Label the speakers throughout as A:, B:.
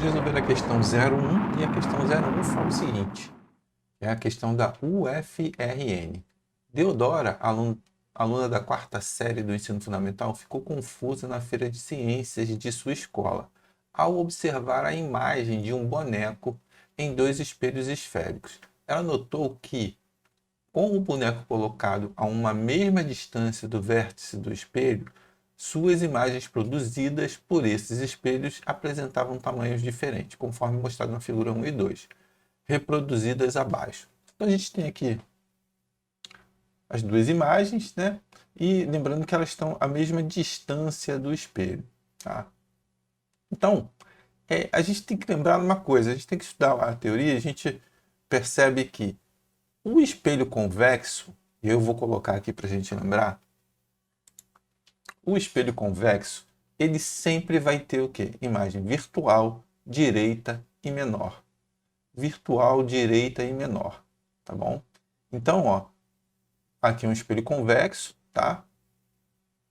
A: resolver a questão 01 e a questão 01 fala o seguinte, é a questão da UFRN. Deodora, aluna da quarta série do ensino fundamental, ficou confusa na feira de ciências de sua escola, ao observar a imagem de um boneco em dois espelhos esféricos. Ela notou que, com o boneco colocado a uma mesma distância do vértice do espelho, suas imagens produzidas por esses espelhos apresentavam tamanhos diferentes, conforme mostrado na figura 1 e 2, reproduzidas abaixo. Então a gente tem aqui as duas imagens, né? E lembrando que elas estão à mesma distância do espelho, tá? Então, a gente tem que lembrar uma coisa, a gente tem que estudar a teoria, a gente percebe que o espelho convexo, e eu vou colocar aqui para a gente lembrar, o espelho convexo, ele sempre vai ter o quê? Imagem virtual, direita e menor. Virtual, direita e menor, tá bom? Então, ó, aqui é um espelho convexo, tá?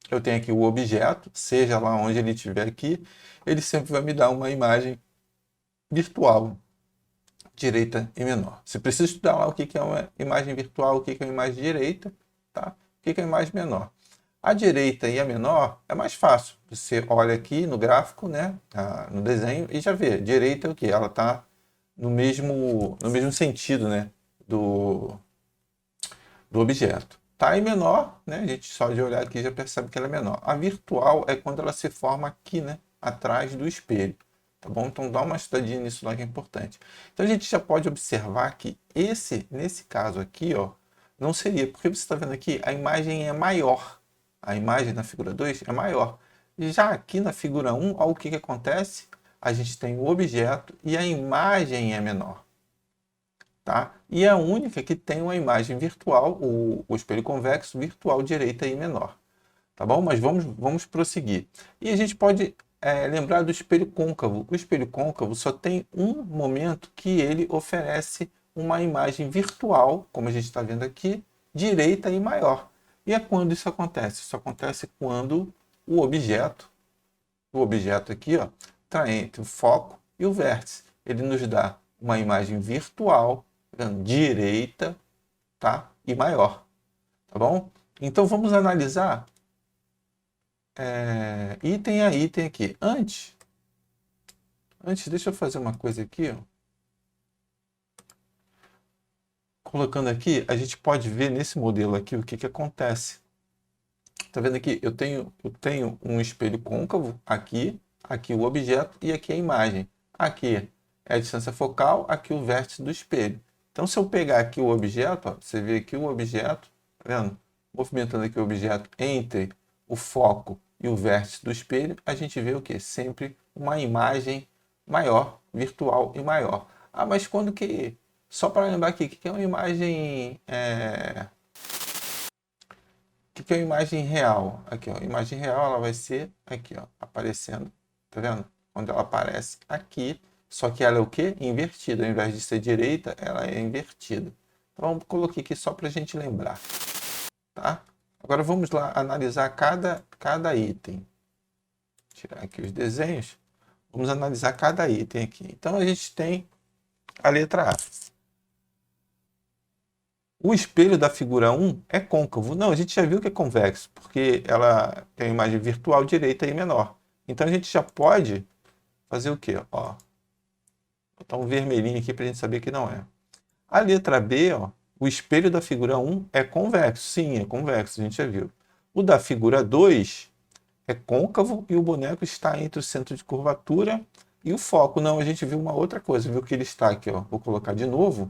A: Eu tenho aqui o objeto, seja lá onde ele estiver aqui, ele sempre vai me dar uma imagem virtual, direita e menor. Você precisa estudar lá o que é uma imagem virtual, o que é uma imagem direita, tá? O que é uma imagem menor. A direita e a menor é mais fácil. Você olha aqui no gráfico, né, no desenho, e já vê. Direita é o quê? Ela está no mesmo sentido, né, do objeto. Tá? E menor, né, a gente só de olhar aqui já percebe que ela é menor. A virtual é quando ela se forma aqui, né, atrás do espelho. Tá bom? Então dá uma estudadinha nisso lá que é importante. Então a gente já pode observar que nesse caso aqui, ó, não seria, porque você está vendo aqui, a imagem é maior. A imagem na figura 2 é maior. Já aqui na figura 1, olha o que acontece? A gente tem o objeto e a imagem é menor. Tá? E é a única que tem uma imagem virtual, o espelho convexo virtual direita e menor. Tá bom? Mas vamos prosseguir. E a gente pode lembrar do espelho côncavo. O espelho côncavo só tem um momento que ele oferece uma imagem virtual, como a gente está vendo aqui, direita e maior. E é quando isso acontece? Isso acontece quando o objeto aqui, ó, está entre o foco e o vértice. Ele nos dá uma imagem virtual, direita, tá? E maior. Tá bom? Então vamos analisar item a item aqui. Antes, deixa eu fazer uma coisa aqui, ó. Colocando aqui, a gente pode ver nesse modelo aqui o que acontece. Tá vendo aqui? Eu tenho um espelho côncavo aqui o objeto e aqui a imagem. Aqui é a distância focal, aqui o vértice do espelho. Então, se eu pegar aqui o objeto, ó, você vê aqui o objeto, tá vendo? Movimentando aqui o objeto entre o foco e o vértice do espelho, a gente vê o que? Sempre uma imagem maior, virtual e maior. Ah, mas quando que... Só para lembrar aqui, o que é uma imagem... O que é uma imagem real? Aqui, ó. A imagem real ela vai ser aqui, ó, aparecendo. Tá vendo? Onde ela aparece aqui. Só que ela é o quê? Invertida. Ao invés de ser direita, ela é invertida. Então, vamos colocar aqui só para a gente lembrar. Tá? Agora vamos lá analisar cada item. Tirar aqui os desenhos. Vamos analisar cada item aqui. Então, a gente tem a letra A. O espelho da figura 1 é côncavo. Não, a gente já viu que é convexo, porque ela tem a imagem virtual direita e menor. Então a gente já pode fazer o quê? Ó, botar um vermelhinho aqui para a gente saber que não é. A letra B, ó, o espelho da figura 1 é convexo. Sim, é convexo, a gente já viu. O da figura 2 é côncavo e o boneco está entre o centro de curvatura e o foco. Não, a gente viu uma outra coisa, viu que ele está aqui, ó. Vou colocar de novo.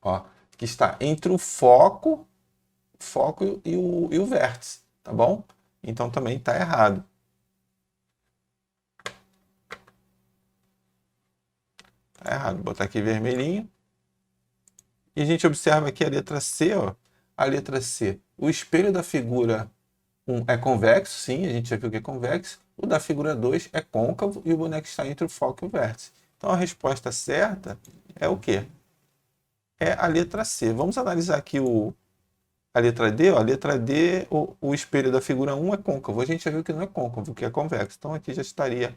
A: Ó, que está entre o foco e o vértice, tá bom? Então também está errado. Está errado. Vou botar aqui vermelhinho. E a gente observa aqui a letra C, ó. A letra C. O espelho da figura 1 é convexo, sim, a gente já viu que é convexo. O da figura 2 é côncavo e o boneco está entre o foco e o vértice. Então a resposta certa é o quê? É a letra C. Vamos analisar aqui a letra D. Ó. A letra D, o espelho da figura 1 é côncavo. A gente já viu que não é côncavo, que é convexo. Então aqui já estaria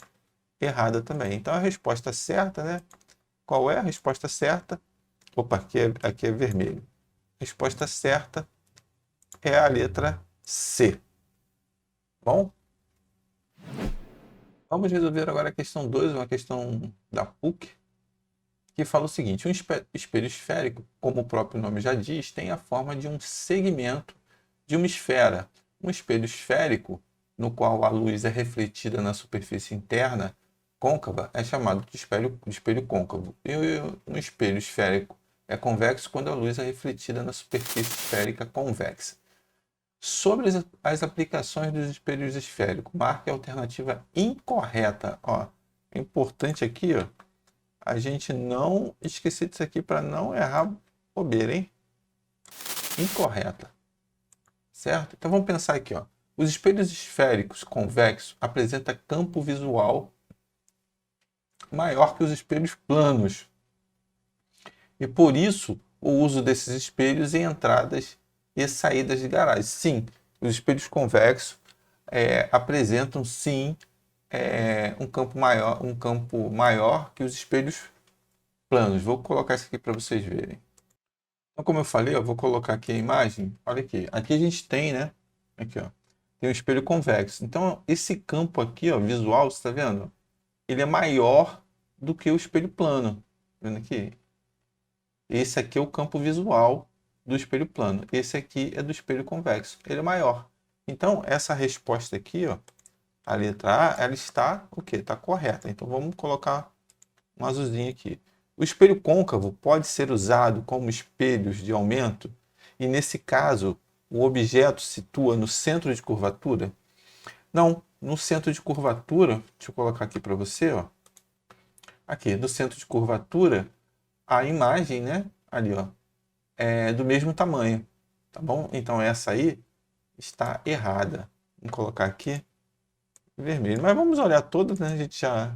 A: errada também. Então a resposta certa, né? Qual é a resposta certa? Opa, aqui é vermelho. A resposta certa é a letra C. Bom, vamos resolver agora a questão 2, uma questão da PUC, que fala o seguinte: um espelho esférico, como o próprio nome já diz, tem a forma de um segmento de uma esfera. Um espelho esférico, no qual a luz é refletida na superfície interna côncava, é chamado de espelho côncavo. E um espelho esférico é convexo quando a luz é refletida na superfície esférica convexa. Sobre as aplicações dos espelhos esféricos, marque a alternativa incorreta. Ó, é importante aqui, ó, a gente não esquecer disso aqui para não errar bobeira, hein? Incorreta. Certo? Então vamos pensar aqui, ó. Os espelhos esféricos convexos apresentam campo visual maior que os espelhos planos. E por isso o uso desses espelhos em entradas e saídas de garagem. Sim, os espelhos convexos apresentam sim um campo maior que os espelhos planos. Vou colocar isso aqui para vocês verem. Então, como eu falei, eu vou colocar aqui a imagem. Olha aqui. Aqui a gente tem, né? Aqui, ó. Tem um espelho convexo. Então, esse campo aqui, ó, visual, você está vendo? Ele é maior do que o espelho plano. Tá vendo aqui? Esse aqui é o campo visual do espelho plano. Esse aqui é do espelho convexo. Ele é maior. Então, essa resposta aqui, ó, a letra A, ela está o quê? Está correta. Então, vamos colocar um azulzinho aqui. O espelho côncavo pode ser usado como espelhos de aumento e, nesse caso, o objeto se situa no centro de curvatura? Não, no centro de curvatura, deixa eu colocar aqui para você, ó. Aqui, no centro de curvatura, a imagem, né, ali, ó, é do mesmo tamanho, tá bom? Então essa aí está errada. Vamos colocar aqui vermelho. Mas vamos olhar todas, né? A gente já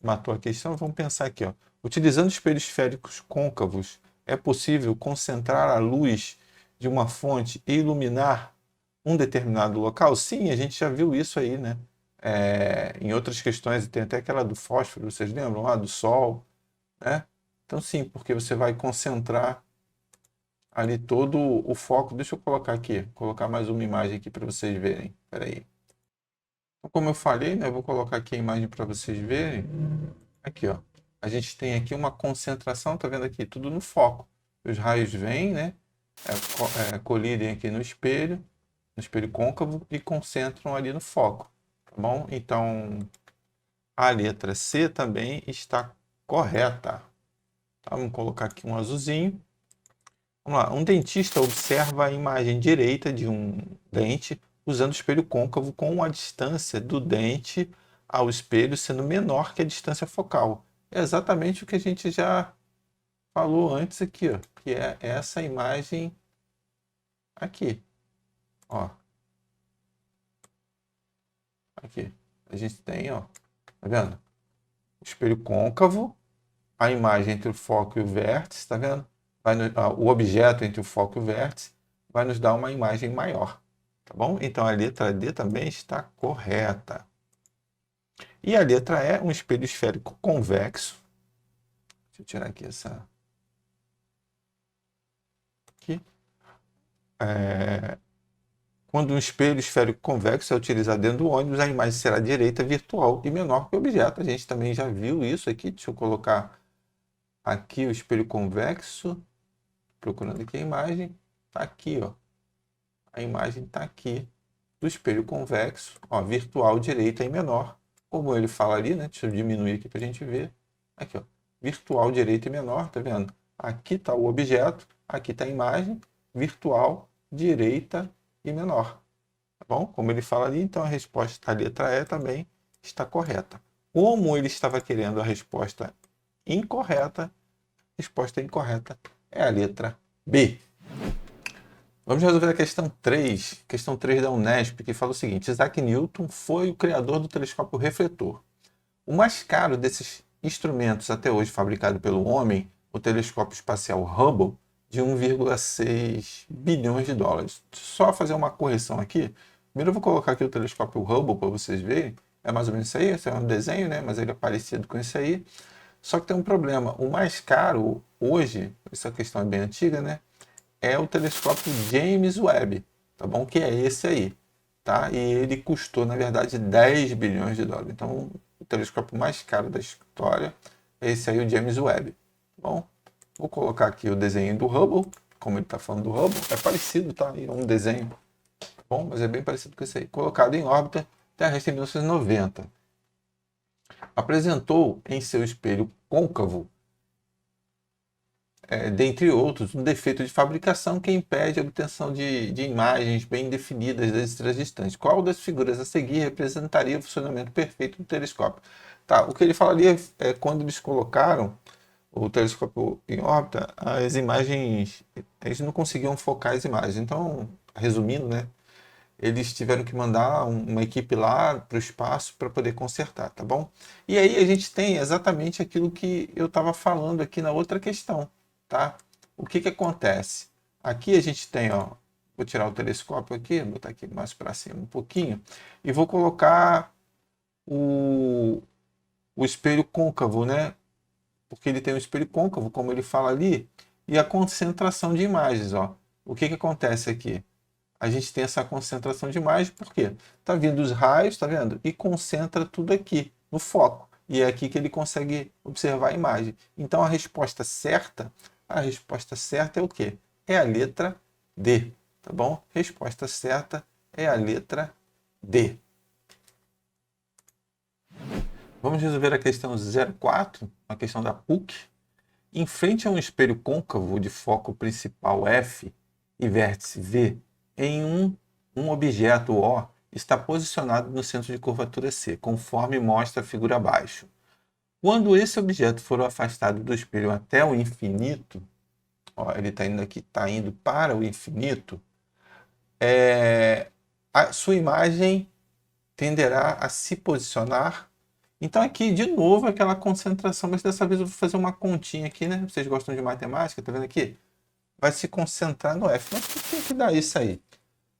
A: matou a questão. Vamos pensar aqui, ó. Utilizando espelhos esféricos côncavos, é possível concentrar a luz de uma fonte e iluminar um determinado local? Sim, a gente já viu isso aí, né? Em outras questões, tem até aquela do fósforo, vocês lembram lá do Sol, né? Então sim, porque você vai concentrar ali todo o foco. Deixa eu colocar aqui, colocar mais uma imagem aqui para vocês verem. Espera aí. Então, como eu falei, né, eu vou colocar aqui a imagem para vocês verem. Aqui, ó. A gente tem aqui uma concentração, tá vendo aqui? Tudo no foco. Os raios vêm, né? Colidem aqui no espelho côncavo e concentram ali no foco, tá bom? Então, a letra C também está correta. Tá? Vamos colocar aqui um azulzinho. Vamos lá. Um dentista observa a imagem direita de um dente usando o espelho côncavo com a distância do dente ao espelho sendo menor que a distância focal. É exatamente o que a gente já falou antes aqui, ó, que é essa imagem aqui. Ó. Aqui. A gente tem, ó, tá vendo? O espelho côncavo, a imagem entre o foco e o vértice, tá vendo? O objeto entre o foco e o vértice vai nos dar uma imagem maior, tá bom? Então a letra D também está correta. E a letra E, um espelho esférico convexo. Deixa eu tirar aqui essa. Aqui. Quando um espelho esférico convexo é utilizado dentro do ônibus, a imagem será direita, virtual e menor que o objeto. A gente também já viu isso aqui. Deixa eu colocar aqui o espelho convexo. Procurando aqui a imagem. Está aqui, ó. A imagem está aqui do espelho convexo, ó, virtual, direita e menor. Como ele fala ali, né? Deixa eu diminuir aqui para a gente ver. Aqui, ó. Virtual, direita e menor, tá vendo? Aqui está o objeto, aqui está a imagem, virtual, direita e menor. Tá bom? Como ele fala ali, então a resposta, a letra E também está correta. Como ele estava querendo a resposta incorreta, a resposta incorreta é a letra B. Vamos resolver a questão 3 da Unesp, que fala o seguinte: Isaac Newton foi o criador do telescópio refletor. O mais caro desses instrumentos até hoje fabricado pelo homem, o telescópio espacial Hubble, de 1,6 bilhões de dólares. Só fazer uma correção aqui. Primeiro eu vou colocar aqui o telescópio Hubble para vocês verem. é mais ou menos isso aí, esse é um desenho, né? Mas ele é parecido com isso aí. Só que tem um problema, o mais caro hoje, essa questão é bem antiga, né? É o telescópio James Webb, tá bom? Que é esse aí, tá? E ele custou, na verdade, 10 bilhões de dólares. Então, o telescópio mais caro da história é esse aí, o James Webb, tá bom? Vou colocar aqui o desenho do Hubble, como ele está falando do Hubble, é parecido, tá? É um desenho, tá bom? Mas é bem parecido com esse aí. Colocado em órbita terrestre em 1990. Apresentou em seu espelho côncavo, dentre outros, um defeito de fabricação que impede a obtenção de imagens bem definidas das estrelas distantes. Qual das figuras a seguir representaria o funcionamento perfeito do telescópio? Tá, o que ele falaria é quando eles colocaram o telescópio em órbita, as imagens, eles não conseguiam focar as imagens. Então, resumindo, né, eles tiveram que mandar uma equipe lá para o espaço para poder consertar, tá bom? E aí a gente tem exatamente aquilo que eu estava falando aqui na outra questão, tá? O que que acontece? Aqui a gente tem, ó, vou tirar o telescópio aqui, botar aqui mais para cima um pouquinho, e vou colocar o espelho côncavo, né? Porque ele tem um espelho côncavo, como ele fala ali, e a concentração de imagens, ó. O que que acontece aqui? A gente tem essa concentração de imagem, por quê? Tá vindo os raios, tá vendo? E concentra tudo aqui, no foco. E é aqui que ele consegue observar a imagem. Então a resposta certa é o quê? É a letra D, tá bom? Resposta certa é a letra D. Vamos resolver a questão 04, a questão da PUC. Em frente a um espelho côncavo de foco principal F e vértice V, em um objeto O está posicionado no centro de curvatura C, conforme mostra a figura abaixo. Quando esse objeto for afastado do espelho até o infinito, ó, ele está indo aqui, está indo para o infinito, a sua imagem tenderá a se posicionar. Então aqui, de novo, aquela concentração, mas dessa vez eu vou fazer uma continha aqui, né? Vocês gostam de matemática, tá vendo aqui? Vai se concentrar no F. Mas por que dá isso aí?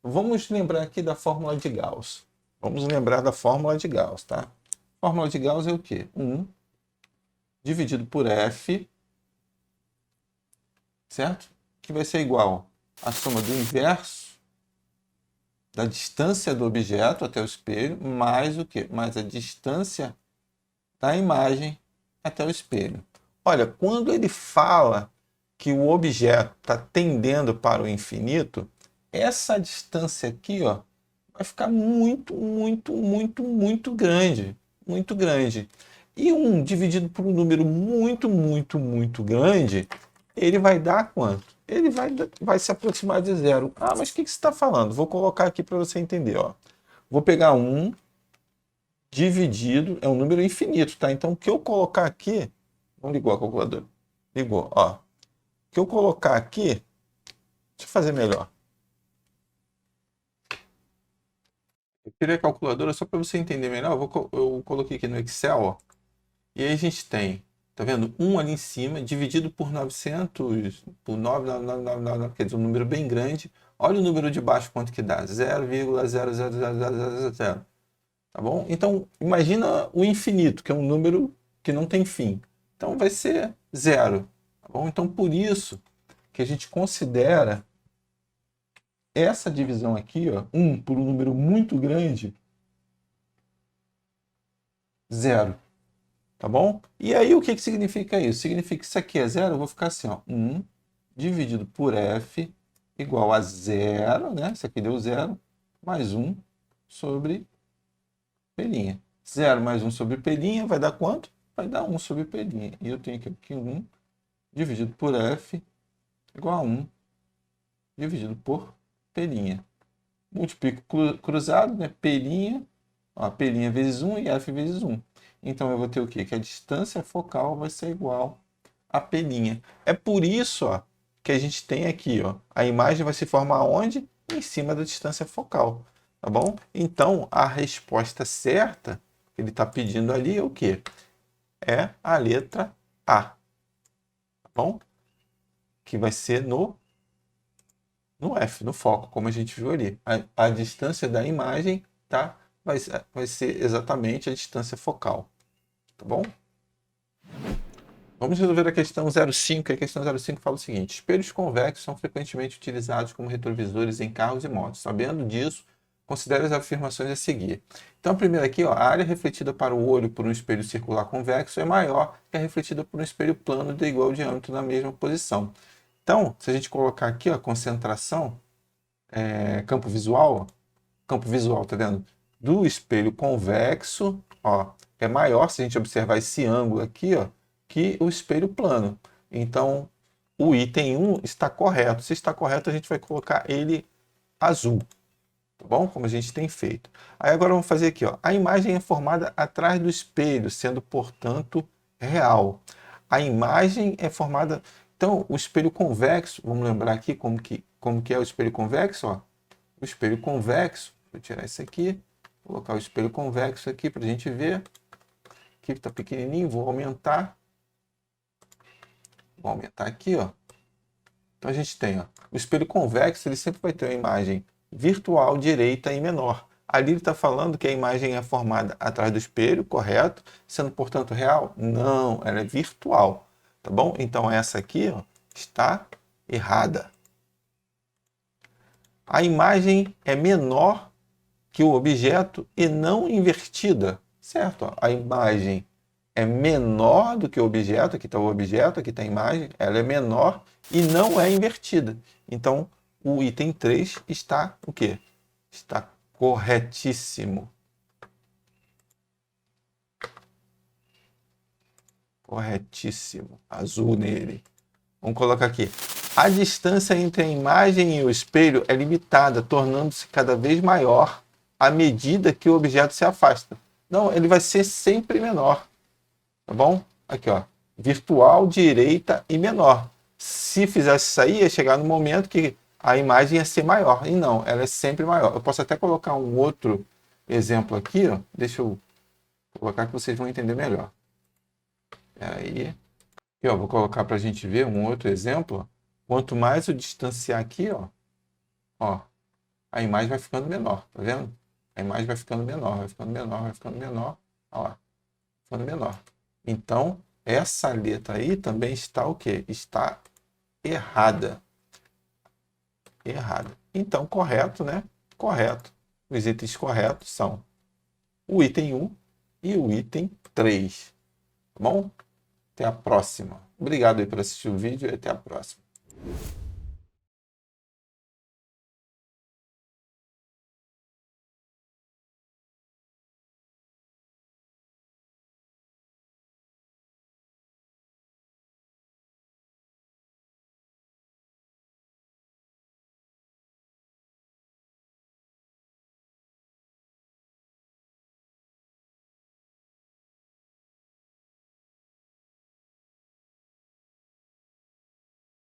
A: Vamos lembrar aqui da fórmula de Gauss. Vamos lembrar da fórmula de Gauss, tá? A fórmula de Gauss é o quê? 1 dividido por F, certo? Que vai ser igual à soma do inverso da distância do objeto até o espelho, mais o quê? Mais a distância da imagem até o espelho. Olha, quando ele fala que o objeto está tendendo para o infinito, essa distância aqui, ó, vai ficar muito, muito, muito, muito grande. Muito grande. E 1 dividido por um número muito, muito, muito grande, ele vai dar quanto? Ele vai se aproximar de zero. Ah, mas o que você está falando? Vou colocar aqui para você entender. Ó. Vou pegar 1 dividido, é um número infinito, tá? Então, o que eu colocar aqui... Não ligou a calculadora. Ligou, ó. O que eu colocar aqui... Deixa eu fazer melhor. Eu tirei a calculadora só para você entender melhor. Eu coloquei aqui no Excel, ó. E aí a gente tem, tá vendo? 1 ali em cima, dividido por 900, por 99999, quer dizer, um número bem grande. Olha o número de baixo, quanto que dá? 0,00000. Tá bom? Então, imagina o infinito, que é um número que não tem fim. Então, vai ser zero. Tá bom? Então, por isso que a gente considera essa divisão aqui, ó, 1 por um número muito grande, zero. Tá bom? E aí, o que significa isso? Significa que isso aqui é zero, eu vou ficar assim, ó, 1 dividido por F igual a zero, né? Isso aqui deu zero, mais 1 sobre P'. 0 mais 1 sobre P' vai dar quanto? Vai dar 1 sobre P'. E eu tenho aqui 1 dividido por F igual a 1 dividido por P'. Multiplico cruzado, né? P', ó, P' vezes 1 e F vezes 1. Então eu vou ter o quê? Que a distância focal vai ser igual a P'. É por isso, ó, que a gente tem aqui, ó, a imagem vai se formar onde? Em cima da distância focal. Tá bom? Então, a resposta certa que ele está pedindo ali é o quê? É a letra A. Tá bom? Que vai ser no F, no foco, como a gente viu ali. A distância da imagem está vai ser exatamente a distância focal. Tá bom? Vamos resolver a questão 05. A questão 05 fala o seguinte: espelhos convexos são frequentemente utilizados como retrovisores em carros e motos. Sabendo disso, considere as afirmações a seguir. Então, a primeira aqui, ó, a área refletida para o olho por um espelho circular convexo é maior que a refletida por um espelho plano de igual diâmetro na mesma posição. Então, se a gente colocar aqui, ó, concentração, campo visual, tá vendo? Do espelho convexo, ó, é maior, se a gente observar esse ângulo aqui, ó, que o espelho plano. Então, o item 1 está correto. Se está correto, a gente vai colocar ele azul, tá bom? Como a gente tem feito. Aí agora vamos fazer aqui, ó. A imagem é formada atrás do espelho, sendo, portanto, real. A imagem é formada... Então, o espelho convexo, vamos lembrar aqui como que é o espelho convexo, ó. O espelho convexo, vou tirar isso aqui, colocar o espelho convexo aqui para a gente ver. Aqui está pequenininho, vou aumentar. Vou aumentar aqui, ó. Então a gente tem, ó, o espelho convexo, ele sempre vai ter uma imagem virtual direita e menor. Ali ele está falando que a imagem é formada atrás do espelho, correto? Sendo, portanto, real? Não, ela é virtual, tá bom? Então essa aqui, ó, está errada. A imagem é menor que o objeto e não invertida, certo? Ó, a imagem é menor do que o objeto, aqui está o objeto, aqui está a imagem, ela é menor e não é invertida. Então, o item 3 está o quê? Está corretíssimo. Corretíssimo. Azul nele. Vamos colocar aqui. A distância entre a imagem e o espelho é limitada, tornando-se cada vez maior à medida que o objeto se afasta. Não, ele vai ser sempre menor. Tá bom? Aqui, ó. Virtual, direita e menor. Se fizesse isso aí, ia chegar no momento que a imagem ia ser maior. E não, ela é sempre maior. Eu posso até colocar um outro exemplo aqui, ó. Deixa eu colocar que vocês vão entender melhor. Aí, aqui, ó, vou colocar para a gente ver um outro exemplo. Quanto mais eu distanciar aqui, ó, a imagem vai ficando menor, tá vendo? A imagem vai ficando menor, vai ficando menor, vai ficando menor. Ó lá, ficando menor. Então, essa letra aí também está o quê? Está errada. Errada. Então, correto, né? Correto. Os itens corretos são o item 1 e o item 3. Tá bom? Até a próxima. Obrigado aí por assistir o vídeo e até a próxima.